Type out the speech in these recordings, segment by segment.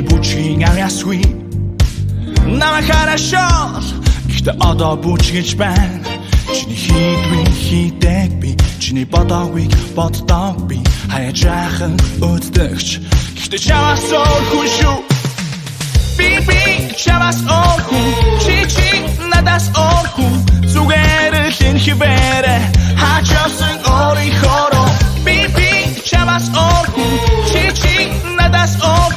부칭하며 sweet 나만 хорошо гэхдээ одоо бүчгэж байна чиний хийдвийн хийдэг би чиний бодоогүйг боддог би хаяа жаахан өддөгч гэхдээ чамаас өөр шүү би чамаас өөр чи надаас өөр зүгээр л энэ хിവэрэ хачаасан өөрийнхөө би чамаас өөр чи надаас өөр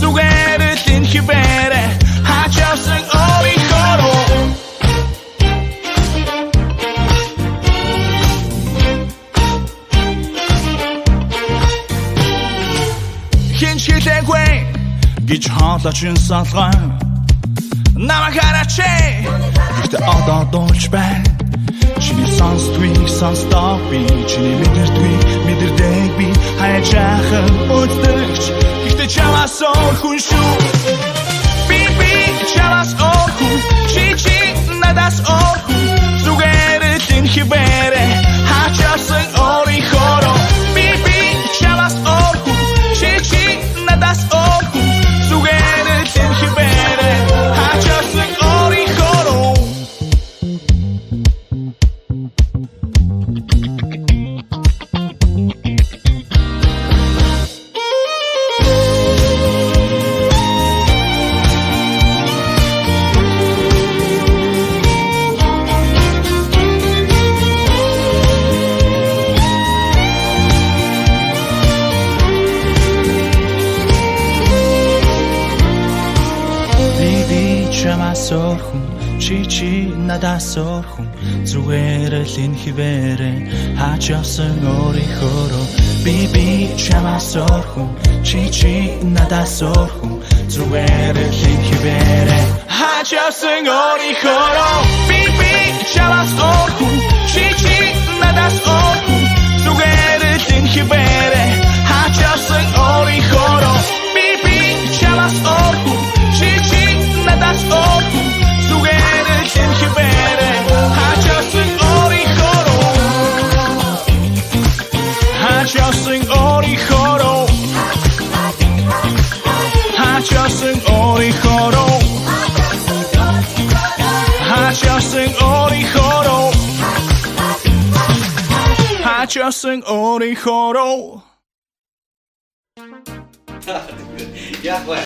зүгээр л энэ хിവэрэ хачаасан өөрийнхөө хинчилэггүй гэж хаалж салган намайг хараач гэхдээ одоо дуулж байна чиний сонсдгийг сонсдог би чиний мэдэрдэг би хаяа жаахан өддөгч гэхдээ чамаас өөр хүн шүү би чамаас өөр чи надаас өөр зүгээр л энэ хിവэрэ хачаасан өөрийнхөө би чамаас өөр чи надаас өөр зүгээр л энэ хിвэрэ хачаасан өөрийнхөө чамаас өөр чи надаас өөр зүгээр л энэ хിവэрэ хачаасан өөрийнхөө би чамаас өөр чи надаас өөр зүгээр л энэ хിвэрэ хачаасан өөрийнхөө би чамаас өөр чи надаас өөр зүгээр л энэ хിвэрэ хачаасан өөрийнхөө би чамаас өөр чи надаас өөр зүгээр л энэ хിвэрэ хачаасан өөрийнхөө хачаасан өөрийнхөө хачаасан өөрийнхөө хачаасан өөрийнхөө хачаасан өөрийнхөө Я